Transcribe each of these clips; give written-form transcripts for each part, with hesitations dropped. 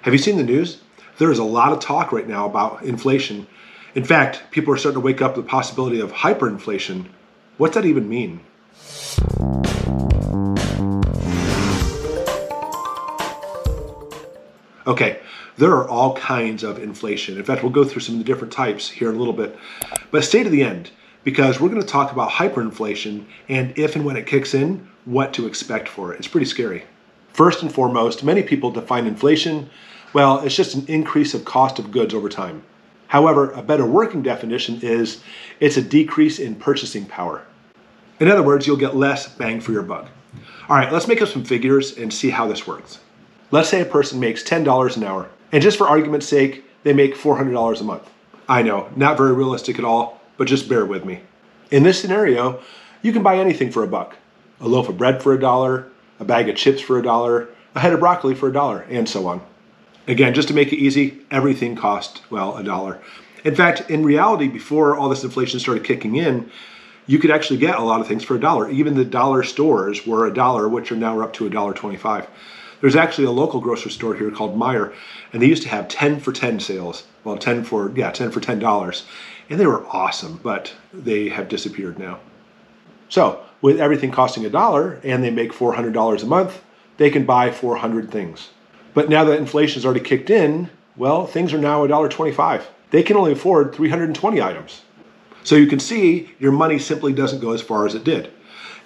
Have you seen the news? There is a lot of talk right now about inflation. In fact, people are starting to wake up to the possibility of hyperinflation. What's that even mean? Okay, there are all kinds of inflation. In fact, we'll go through some of the different types here in a little bit. But stay to the end, because we're going to talk about hyperinflation and if and when it kicks in, what to expect for it. It's pretty scary. First and foremost, many people define inflation, well, it's just an increase of cost of goods over time. However, a better working definition is it's a decrease in purchasing power. In other words, you'll get less bang for your buck. All right, let's make up some figures and see how this works. Let's say a person makes $10 an hour, and just for argument's sake, they make $400 a month. I know, not very realistic at all, but just bear with me. In this scenario, you can buy anything for $1. A loaf of bread for $1, a bag of chips for $1, a head of broccoli for $1, and so on. Again, just to make it easy, everything cost, well, $1. In fact, in reality, before all this inflation started kicking in, you could actually get a lot of things for $1. Even the dollar stores were $1, which are now up to $1.25. There's actually a local grocery store here called Meijer, and they used to have 10 for 10 sales. Well, 10 for $10. And they were awesome, but they have disappeared now. So with everything costing $1 and they make $400 a month, they can buy 400 things. But now that inflation's already kicked in, well, things are now $1.25. They can only afford 320 items. So you can see your money simply doesn't go as far as it did.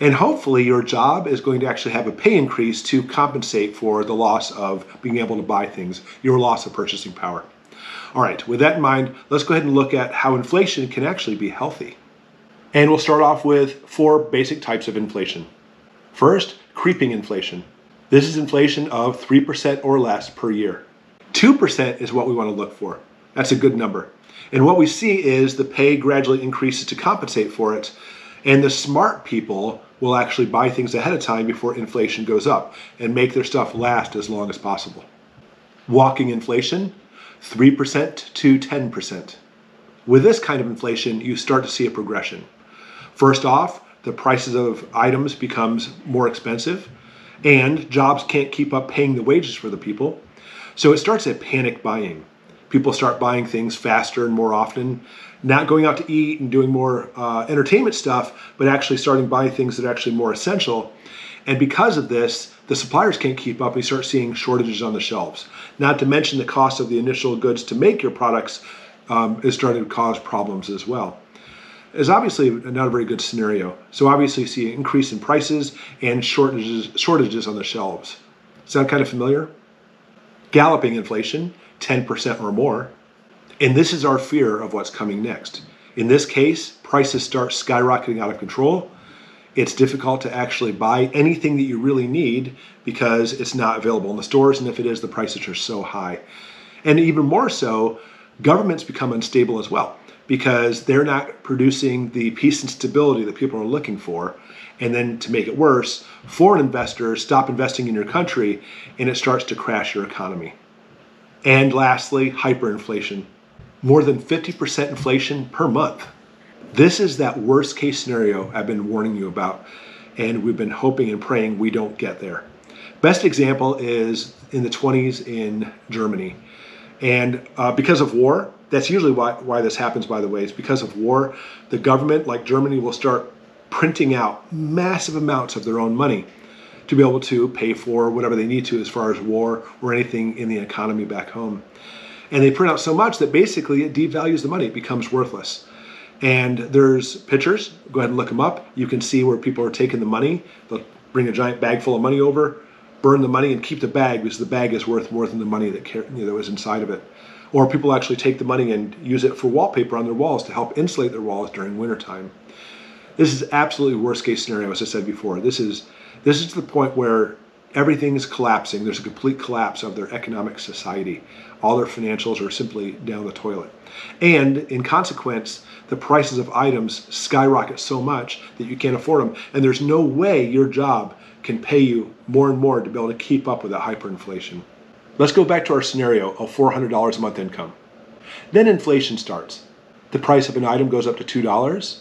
And hopefully your job is going to actually have a pay increase to compensate for the loss of being able to buy things, your loss of purchasing power. All right, with that in mind, let's go ahead and look at how inflation can actually be healthy. And we'll start off with 4 basic types of inflation. First, creeping inflation. This is inflation of 3% or less per year. 2% is what we want to look for. That's a good number. And what we see is the pay gradually increases to compensate for it. And the smart people will actually buy things ahead of time before inflation goes up and make their stuff last as long as possible. Walking inflation, 3% to 10%. With this kind of inflation, you start to see a progression. First off, the prices of items becomes more expensive and jobs can't keep up paying the wages for the people. So it starts at panic buying. People start buying things faster and more often, not going out to eat and doing more entertainment stuff, but actually starting buying things that are actually more essential. And because of this, the suppliers can't keep up. We start seeing shortages on the shelves. Not to mention the cost of the initial goods to make your products is starting to cause problems as well. It's obviously not a very good scenario. So obviously you see an increase in prices and shortages on the shelves. Sound kind of familiar? Galloping inflation, 10% or more. And this is our fear of what's coming next. In this case, prices start skyrocketing out of control. It's difficult to actually buy anything that you really need because it's not available in the stores, and if it is, the prices are so high. And even more so, governments become unstable as well because they're not producing the peace and stability that people are looking for. And then to make it worse, foreign investors stop investing in your country and it starts to crash your economy. And lastly, hyperinflation. More than 50% inflation per month. This is that worst case scenario I've been warning you about, and we've been hoping and praying we don't get there. Best example is in the 20s in Germany. And because of war, that's usually why this happens, by the way, is because of war, the government, like Germany, will start printing out massive amounts of their own money to be able to pay for whatever they need to as far as war or anything in the economy back home. And they print out so much that basically it devalues the money, it becomes worthless. And there's pictures, go ahead and look them up. You can see where people are taking the money. They'll bring a giant bag full of money over, burn the money and keep the bag because the bag is worth more than the money that was inside of it. Or people actually take the money and use it for wallpaper on their walls to help insulate their walls during wintertime. This is absolutely worst case scenario, as I said before. This is to the point where everything is collapsing. There's a complete collapse of their economic society. All their financials are simply down the toilet. And in consequence, the prices of items skyrocket so much that you can't afford them. And there's no way your job can pay you more and more to be able to keep up with that hyperinflation. Let's go back to our scenario of $400 a month income. Then inflation starts. The price of an item goes up to $2.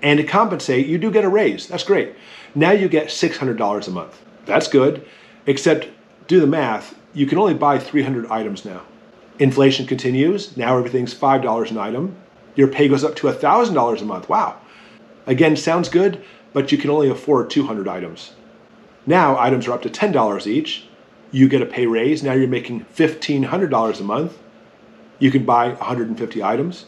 And to compensate, you do get a raise. That's great. Now you get $600 a month. That's good, except do the math, you can only buy 300 items now. Inflation continues. Now everything's $5 an item. Your pay goes up to $1,000 a month. Wow. Again, sounds good, but you can only afford 200 items. Now items are up to $10 each. You get a pay raise. Now you're making $1,500 a month. You can buy 150 items.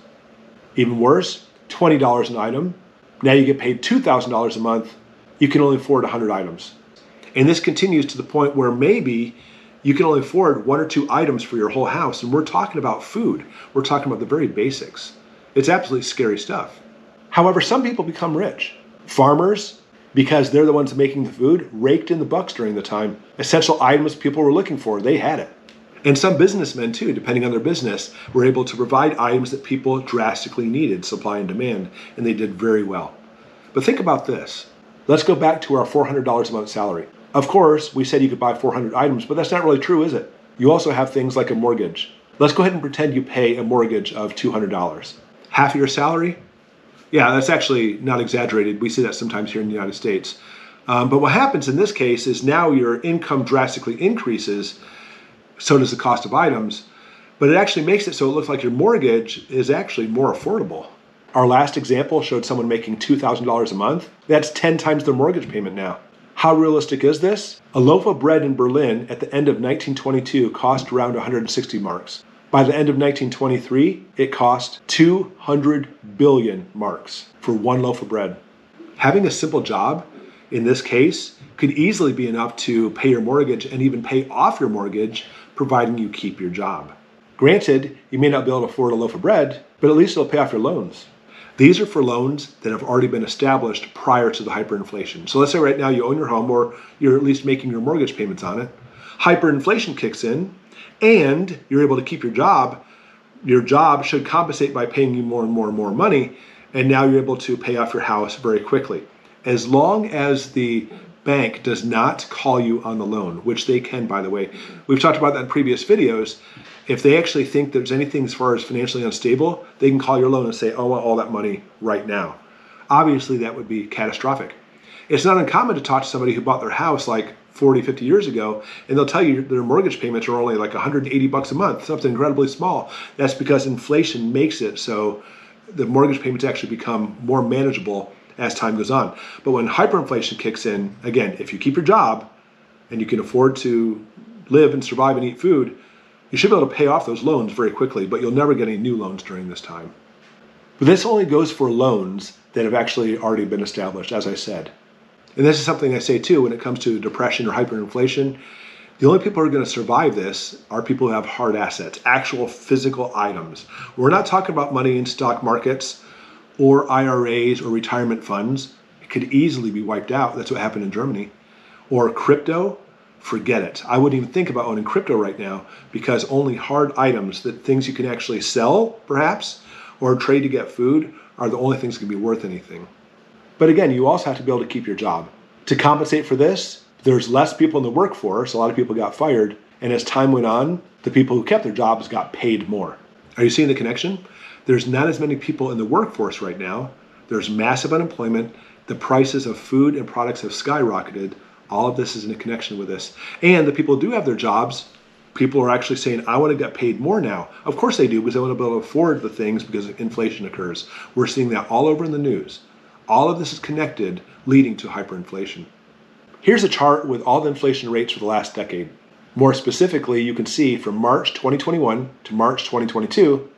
Even worse, $20 an item. Now you get paid $2,000 a month. You can only afford 100 items. And this continues to the point where maybe you can only afford 1 or 2 items for your whole house. And we're talking about food. We're talking about the very basics. It's absolutely scary stuff. However, some people become rich. Farmers, because they're the ones making the food, raked in the bucks during the time. Essential items people were looking for, they had it. And some businessmen too, depending on their business, were able to provide items that people drastically needed, supply and demand, and they did very well. But think about this. Let's go back to our $400 a month salary. Of course, we said you could buy 400 items, but that's not really true, is it? You also have things like a mortgage. Let's go ahead and pretend you pay a mortgage of $200. Half of your salary? Yeah, that's actually not exaggerated. We see that sometimes here in the United States. But what happens in this case is now your income drastically increases, so does the cost of items, but it actually makes it so it looks like your mortgage is actually more affordable. Our last example showed someone making $2,000 a month. That's 10 times their mortgage payment now. How realistic is this? A loaf of bread in Berlin at the end of 1922 cost around 160 marks. By the end of 1923, it cost 200 billion marks for one loaf of bread. Having a simple job, in this case, could easily be enough to pay your mortgage and even pay off your mortgage, providing you keep your job. Granted, you may not be able to afford a loaf of bread, but at least it'll pay off your loans. These are for loans that have already been established prior to the hyperinflation. So let's say right now you own your home, or you're at least making your mortgage payments on it. Hyperinflation kicks in, and you're able to keep your job. Your job should compensate by paying you more and more and more money, and now you're able to pay off your house very quickly. As long as the bank does not call you on the loan, which they can, by the way. We've talked about that in previous videos. If they actually think there's anything as far as financially unstable, they can call your loan and say, oh, I want all that money right now. Obviously, that would be catastrophic. It's not uncommon to talk to somebody who bought their house like 40, 50 years ago, and they'll tell you their mortgage payments are only like 180 bucks a month, something incredibly small. That's because inflation makes it so the mortgage payments actually become more manageable as time goes on. But when hyperinflation kicks in, again, if you keep your job and you can afford to live and survive and eat food, you should be able to pay off those loans very quickly, but you'll never get any new loans during this time. But this only goes for loans that have actually already been established, as I said. And this is something I say too when it comes to depression or hyperinflation. The only people who are going to survive this are people who have hard assets, actual physical items. We're not talking about money in stock markets or IRAs or retirement funds. It could easily be wiped out. That's what happened in Germany. Or crypto, forget it. I wouldn't even think about owning crypto right now, because only hard items, that things you can actually sell perhaps or trade to get food, are the only things that can be worth anything. But again, you also have to be able to keep your job. To compensate for this, there's less people in the workforce. A lot of people got fired. And as time went on, the people who kept their jobs got paid more. Are you seeing the connection? There's not as many people in the workforce right now. There's massive unemployment. The prices of food and products have skyrocketed. All of this is in a connection with this. And the people who do have their jobs, people are actually saying, I want to get paid more now. Of course they do, because they want to be able to afford the things because inflation occurs. We're seeing that all over in the news. All of this is connected, leading to hyperinflation. Here's a chart with all the inflation rates for the last decade. More specifically, you can see from March 2021 to March 2022,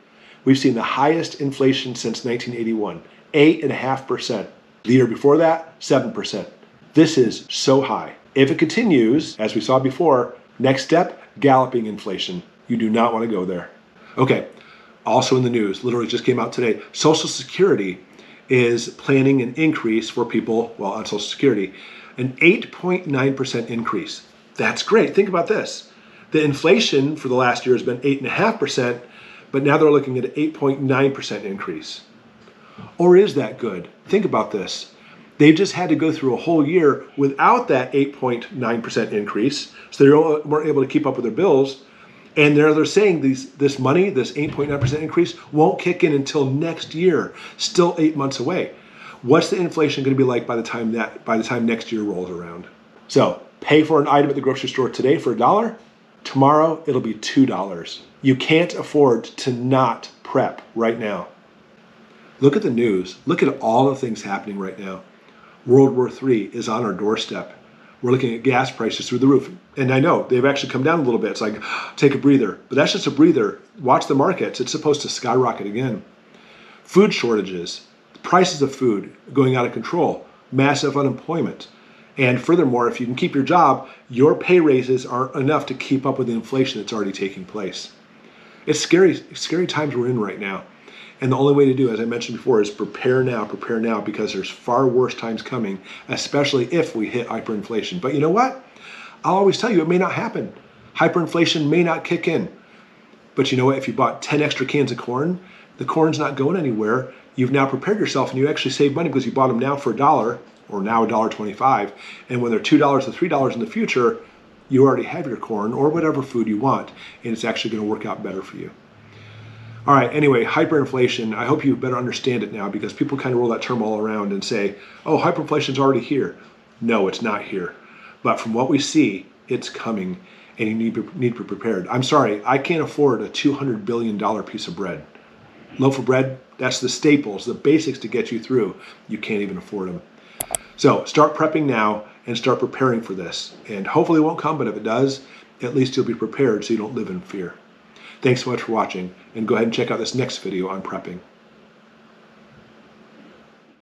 we've seen the highest inflation since 1981, 8.5%. The year before that, 7%. This is so high. If it continues, as we saw before, next step, galloping inflation. You do not want to go there. Okay, also in the news, literally just came out today, Social Security is planning an increase for people, well, on Social Security, an 8.9% increase. That's great. Think about this. The inflation for the last year has been 8.5%, but now they're looking at an 8.9% increase. Or is that good? Think about this. They've just had to go through a whole year without that 8.9% increase, so they weren't able to keep up with their bills. And they're saying this money, this 8.9% increase, won't kick in until next year, still 8 months away. What's the inflation going to be like by the time next year rolls around? So Pay for an item at the grocery store today for $1. Tomorrow, it'll be $2. You can't afford to not prep right now. Look at the news. Look at all the things happening right now. World War III is on our doorstep. We're looking at gas prices through the roof. And I know they've actually come down a little bit. It's like, take a breather. But that's just a breather. Watch the markets. It's supposed to skyrocket again. Food shortages, prices of food going out of control, massive unemployment. And furthermore, if you can keep your job, your pay raises aren't enough to keep up with the inflation that's already taking place. It's scary times we're in right now. And the only way to do, as I mentioned before, is prepare now, because there's far worse times coming, especially if we hit hyperinflation. But you know what? I'll always tell you, it may not happen. Hyperinflation may not kick in. But you know what? If you bought 10 extra cans of corn, the corn's not going anywhere. You've now prepared yourself, and you actually save money because you bought them now for $1, or now $1.25. And when they're $2 to $3 in the future, you already have your corn or whatever food you want, and it's actually going to work out better for you. All right, anyway, hyperinflation, I hope you better understand it now, because people kind of roll that term all around and say, oh, hyperinflation's already here. No, it's not here. But from what we see, it's coming, and you need to be prepared. I'm sorry, I can't afford a $200 billion piece of bread. Loaf of bread, that's the staples, the basics to get you through. You can't even afford them. So start prepping now and start preparing for this. And hopefully it won't come, but if it does, at least you'll be prepared so you don't live in fear. Thanks so much for watching, and go ahead and check out this next video on prepping.